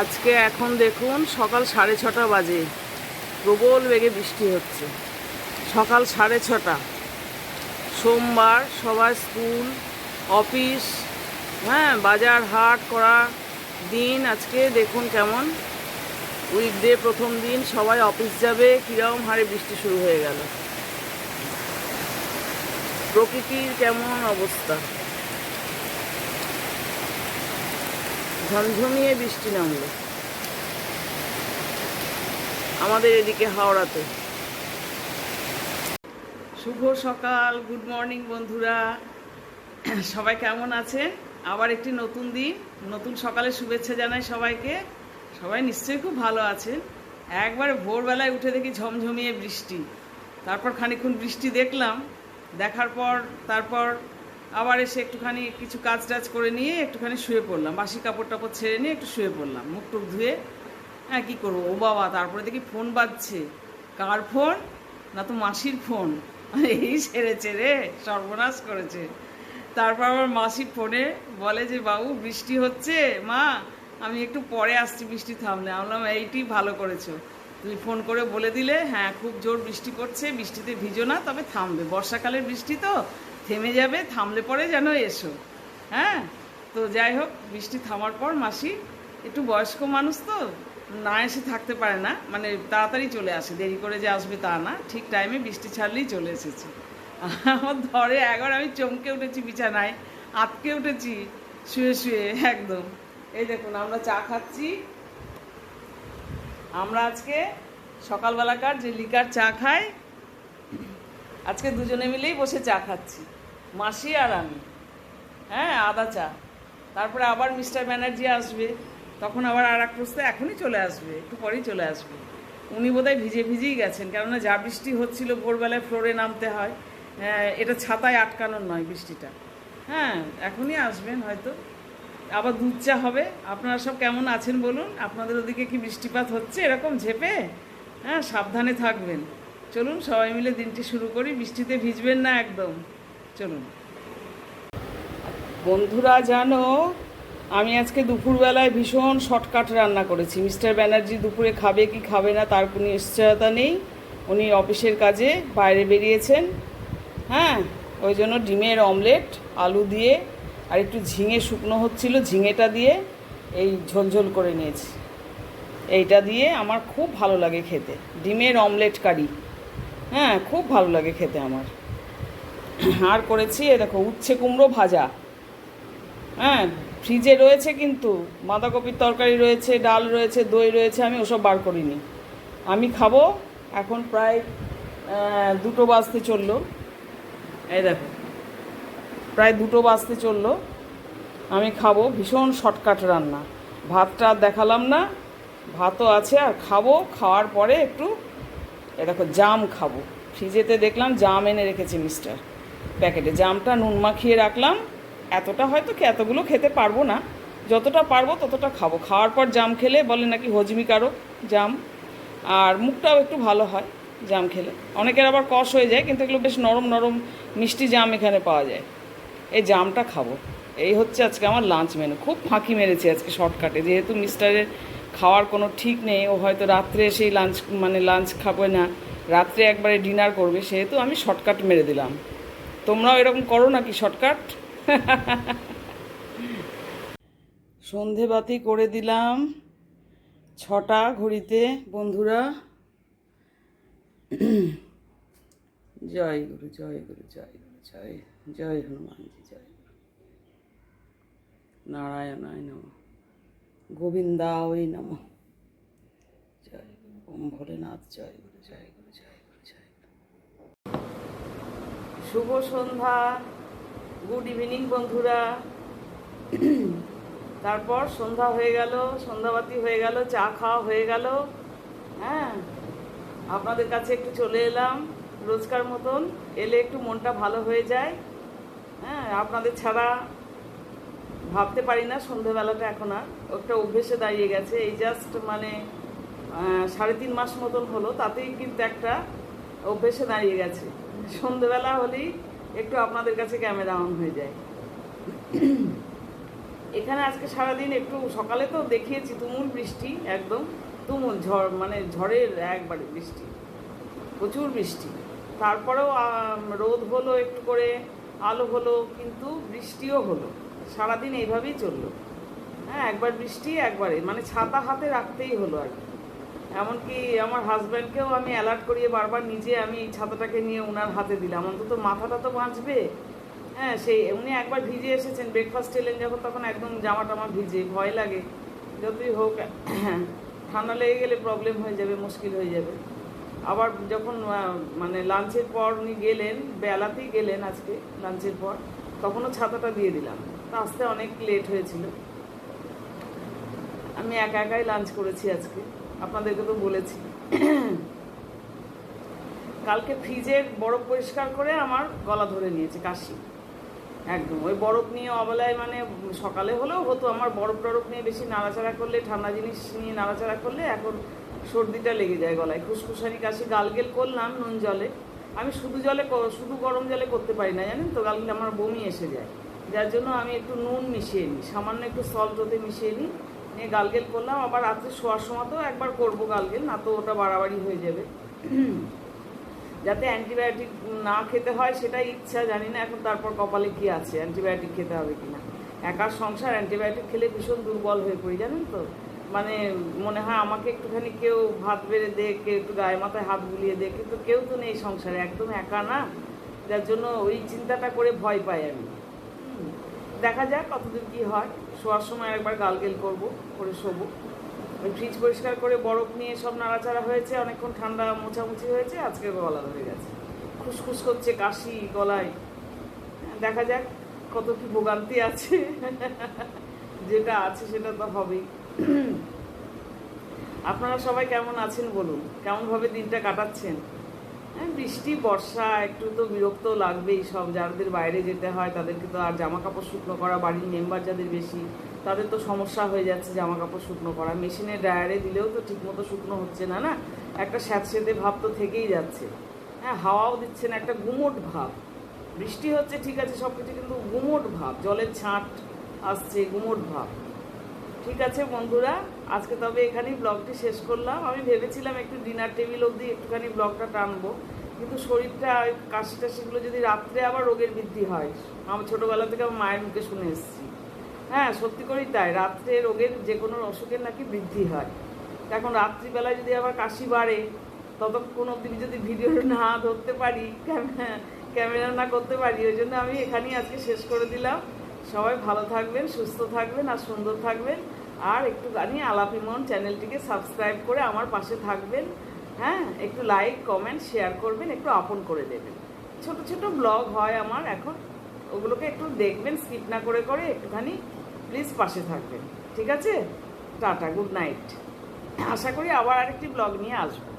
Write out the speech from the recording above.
আজকে এখন দেখুন সকাল 6:30 বাজে, প্রবল বেগে বৃষ্টি হচ্ছে। সকাল 6:30, সোমবার, সবার স্কুল অফিস, বাজার হাট করা দিন। আজকে দেখুন কেমন উইকডে, প্রথম দিন, সবাই অফিস যাবে, কীরকম হারে বৃষ্টি শুরু হয়ে গেল। প্রকৃতির কেমন অবস্থা, ঝমঝমিয়ে বৃষ্টি নামলো আমাদের এদিকে হাওড়াতে। শুভ সকাল, গুড মর্নিং বন্ধুরা, সবাই কেমন আছেন? আবার একটি নতুন দিন, নতুন সকালে শুভেচ্ছা জানাই সবাইকে। সবাই নিশ্চয়ই খুব ভালো আছেন। একবার ভোরবেলায় উঠে দেখি ঝমঝমিয়ে বৃষ্টি, তারপর খানিকক্ষণ বৃষ্টি দেখলাম, দেখার পর তারপর আবার এসে একটুখানি কিছু কাজ টাজ করে নিয়ে একটুখানি শুয়ে পড়লাম, বাসি কাপড় টাপড় ছেড়ে নিয়ে একটু শুয়ে পড়লাম, মুখ টুক ধুয়ে। কী করবো, ও বাবা, তারপরে দেখি ফোন বাজছে। কার ফোন? না তো মাসির ফোন। এই সেরেছে রে, সর্বনাশ করেছে। তারপর আমার মাসি ফোনে বলে যে, বাবু বৃষ্টি হচ্ছে, মা আমি একটু পরে আসছি, বৃষ্টি থামলে। আমি বললাম এইটি ভালো করেছো, তুমি ফোন করে বলে দিলে। হ্যাঁ, খুব জোর বৃষ্টি পড়ছে, বৃষ্টিতে ভিজো না, তবে থামবে, বর্ষাকালের বৃষ্টি তো থেমে যাবে, থামলে পরে যেন এসো। তো যাই হোক, বৃষ্টি থামার পর মাসি একটু বয়স্ক মানুষ তো, না এসে থাকতে পারে না, মানে তাড়াতাড়ি চলে আসে, দেরি করে যে আসবে তা না, ঠিক টাইমে বৃষ্টি ছাড়লেই চলে এসেছে। আমার ধরে একবার আমি চমকে উঠেছি, বিছানায় আটকে উঠেছি শুয়ে শুয়ে একদম। এই দেখুন, আমরা চা খাচ্ছি। আমরা আজকে সকালবেলাকার যে লিকার চা খাই, আজকে দুজনে মিলেই বসে চা খাচ্ছি, মাসি আর আমি। আদা চা। তারপরে আবার মিস্টার ব্যানার্জি আসবে, তখন আবার আর এক প্রস্তে এখনই চলে আসবে, একটু পরেই চলে আসবে। উনি বোধহয় ভিজেই গেছেন, কেননা যা বৃষ্টি হচ্ছিল, ভোরবেলায় ফ্লোরে নামতে হয়, এটা ছাতায় আটকানোর নয় বৃষ্টিটা। এখনই আসবেন হয়তো। আবার দুধ চা হবে। আপনারা সব কেমন আছেন বলুন? আপনাদের ওদিকে কি বৃষ্টিপাত হচ্ছে এরকম ঝেপে? সাবধানে থাকবেন। চলুন সবাই মিলে দিনটি শুরু করি, বৃষ্টিতে ভিজবেন না একদম। চলুন বন্ধুরা, জানো আমি আজকে দুপুরবেলায় ভীষণ শর্টকাট রান্না করেছি। মিস্টার ব্যানার্জি দুপুরে খাবে কি খাবে না তার কোনো নিশ্চয়তা নেই, উনি অফিসের কাজে বাইরে বেরিয়েছেন। ওই জন্য ডিমের অমলেট আলু দিয়ে আর একটু ঝিঙে শুকনো হচ্ছিল, ঝিঙেটা দিয়ে এই ঝোলঝোল করে নিয়েছি। এইটা দিয়ে আমার খুব ভালো লাগে খেতে, ডিমের অমলেট কারি। খুব ভালো লাগে খেতে আমার। আর করেছি এ দেখো, উচ্ছে কুমড়ো ভাজা। ফ্রিজে রয়েছে, কিন্তু বাঁধাকপির তরকারি রয়েছে, ডাল রয়েছে, দই রয়েছে, আমি ওসব বার করিনি। আমি খাবো। এখন প্রায় 2টো বাজতে চললো। এই দেখো, প্রায় 2টো বাজতে চললো। আমি খাবো, ভীষণ শর্টকাট রান্না। ভাতটা দেখালাম না, ভাতও আছে, আর খাবো। খাওয়ার পরে একটু দেখো জাম খাবো। ফ্রিজেতে দেখলাম জাম এনে রেখেছে মিস্টার, প্যাকেটে জামটা নুন মাখিয়ে রাখলাম। এতগুলো খেতে পারবো না, যতটা পারবো ততটা খাবো। খাওয়ার পর জাম খেলে বলে নাকি হজমিকারক জাম, আর মুখটাও একটু ভালো হয় জাম খেলে। অনেকের আবার কষ হয়ে যায়, কিন্তু এগুলো বেশ নরম নরম মিষ্টি জাম এখানে পাওয়া যায়। এই জামটা খাবো। এই হচ্ছে আজকে আমার লাঞ্চ মেনু। খুব ফাঁকি মেরেছি আজকে শর্টকাটে, যেহেতু মিস্টারের খাওয়ার কোনো ঠিক নেই, ও হয়তো রাত্রে এসেই লাঞ্চ খাবে না, রাত্রে একবারে ডিনার করবে, সেহেতু আমি শর্টকাট মেরে দিলাম। তোমরাও এরকম করো নাকি শর্টকাট? সন্ধেবাতি করে দিলাম 6টা ঘড়িতে বন্ধুরা। জয় গুরু, জয় গুরু, জয় গুরু, জয় জয় হনুমানজি, জয় নারায়ণায় নমঃ, গোবিন্দায় নমঃ, জয় গুরু, ওম ভোলেনাথ, জয় গুরু, জয় গুরু, জয় গুরু, জয় গুরু। শুভ সন্ধ্যা, গুড ইভিনিং বন্ধুরা। তারপর সন্ধ্যা হয়ে গেল, সন্ধ্যাবাতি হয়ে গেল, চা খাওয়া হয়ে গেল। আপনাদের কাছে একটু চলে এলাম, রোজকার মতন এলে একটু মনটা ভালো হয়ে যায়। আপনাদের ছাড়া ভাবতে পারি না সন্ধ্যেবেলাটা, এখন আর একটা অভ্যেসে দাঁড়িয়ে গেছে। এই জাস্ট 3.5 মাস মতন হলো, তাতেই কিন্তু একটা অভ্যেসে দাঁড়িয়ে গেছে। সন্ধ্যেবেলা হলেই একটু আপনাদের কাছে ক্যামেরা অন হয়ে যায়। এখানে আজকে সারাদিন একটু সকালে তো দেখিয়েছি তুমুল বৃষ্টি, একদম তুমুল ঝড়, মানে ঝড়ের একবারে বৃষ্টি, প্রচুর বৃষ্টি। তারপরেও রোদ হলো একটু করে, আলো হলো, কিন্তু বৃষ্টিও হলো। সারাদিন এইভাবেই চললো। হ্যাঁ, একবার বৃষ্টি একবারে, মানে ছাতা হাতে রাখতেই হলো আর কি। এমনকি আমার হাজব্যান্ডকেও আমি অ্যালার্ট করিয়ে বারবার নিজে আমি এই ছাতাটাকে নিয়ে ওনার হাতে দিলাম, অন্তত মাথাটা তো বাঁচবে। হ্যাঁ, সেই উনি একবার ভিজে এসেছেন, ব্রেকফাস্ট এলেন যখন, তখন একদম জামা টামা ভিজে, ভয় লাগে। যতই হোক ঠান্ডা লেগে গেলে প্রবলেম হয়ে যাবে, মুশকিল হয়ে যাবে। আবার যখন মানে লাঞ্চের পর উনি গেলেন, বেলাতেই গেলেন আজকে লাঞ্চের পর, তখনও ছাতাটা দিয়ে দিলাম। তা আসতে অনেক লেট হয়েছিল। আমি একা একাই লাঞ্চ করেছি আজকে, আপনাদেরকে তো বলেছি। কালকে ফ্রিজের বরফ পরিষ্কার করে আমার গলা ধরে নিয়েছে, কাশি একদম। ওই বরফ নিয়ে অবেলায়, মানে সকালে হলেও হতো, আমার বরফ টরফ নিয়ে বেশি নাড়াচাড়া করলে, ঠান্ডা জিনিস নিয়ে নাড়াচাড়া করলে এখন সর্দিটা লেগে যায় গলায়, খুসখুসানি কাশি। গালগেল করলাম নুন জলে, আমি শুধু গরম জলে করতে পারি না, জানেন তো, গালগেল আমার বমি এসে যায়। যার জন্য আমি একটু নুন মিশিয়ে নিই, সামান্য একটু সল্ট ওতে মিশিয়ে নিই, নিয়ে গালগেল করলাম। আবার রাত্রে শোয়ার সময় তো একবার করবো গালগেল, না তো ওটা বাড়াবাড়ি হয়ে যাবে। যাতে অ্যান্টিবায়োটিক না খেতে হয় সেটাই ইচ্ছা, জানি না এখন তারপর কপালে কি আছে, অ্যান্টিবায়োটিক খেতে হবে কিনা। একার সংসার, অ্যান্টিবায়োটিক খেলে ভীষণ দুর্বল হয়ে পড়ি, জানেন তো। মানে মনে হয় আমাকে একটুখানি কেউ ভাত বেড়ে দে, কেউ একটু গায়ে মাথায় হাত বুলিয়ে দে, কিন্তু কেউ তো নেই সংসারে, একদম একা না। যার জন্য ওই চিন্তাটা করে ভয় পাই আমি। দেখা যাক কতদূর কী হয়। শোয়ার সময় একবার গালগেল করবো, করে শোবো। ওই ফ্রিজ পরিষ্কার করে বরফ নিয়ে সব নাড়াচাড়া হয়েছে, অনেকক্ষণ ঠান্ডা মোছামুছি হয়েছে, আজকে গলা ধরে গেছে, খুসখুস করছে, কাশি গলায়। দেখা যাক কত কি ভোগান্তি আছে। যেটা আছে সেটা তো হবেই। আপনারা সবাই কেমন আছেন বলুন, কেমনভাবে দিনটা কাটাচ্ছেন? হ্যাঁ, বৃষ্টি বর্ষা একটু তো বিরক্ত লাগবেই। সব যাদের বাইরে যেতে হয় তাদেরকে তো আর জামা কাপড় শুকনো করা, বাড়ির মেম্বার যাদের বেশি তাদের তো সমস্যা হয়ে যাচ্ছে জামা কাপড় শুকনো করা। মেশিনে ড্রায়ারে দিলেও তো ঠিকমতো শুকনো হচ্ছে না, না একটা স্যাঁতসেঁতে ভাব তো থেকেই যাচ্ছে। হ্যাঁ, হাওয়াও দিচ্ছে না, একটা গুমোট ভাব। বৃষ্টি হচ্ছে ঠিক আছে সব কিছু, কিন্তু গুমোট ভাব, জলের ছাঁট আসছে, গুমোট ভাব। ঠিক আছে বন্ধুরা, আজকে তবে এখানেই ব্লগটি শেষ করলাম। আমি ভেবেছিলাম একটু ডিনার টেবিল অবধি একটুখানি ব্লগটা টানবো, কিন্তু শরীরটা কাশি টাশিগুলো যদি রাত্রে আবার রোগের বৃদ্ধি হয়, আমার ছোটোবেলা থেকে আমার মায়ের মুখে শুনে এসেছি। হ্যাঁ, সত্যি করেই তাই, রাত্রে রোগের যে কোনো অসুখের নাকি বৃদ্ধি হয়। এখন রাত্রিবেলায় যদি আবার কাশি বাড়ে, ততক্ষণ অবধি যদি ভিডিও না ধরতে পারি, ক্যামেরা না করতে পারি, ওই জন্য আমি এখানেই আজকে শেষ করে দিলাম। সবাই ভালো থাকবেন, সুস্থ থাকবেন আর সুন্দর থাকবেন। আর একটুখানি আলাপি মন চ্যানেলটিকে সাবস্ক্রাইব করে আমার পাশে থাকবেন। হ্যাঁ, একটু লাইক কমেন্ট শেয়ার করবেন, একটু আপন করে দেবেন। ছোট ছোট ব্লগ হয় আমার এখন, ওগুলোকে একটু দেখবেন, স্কিপ না করে করে একটুখানি প্লিজ পাশে থাকবেন। ঠিক আছে, টাটা, গুড নাইট। আশা করি আবার আরেকটি ব্লগ নিয়ে আসবো।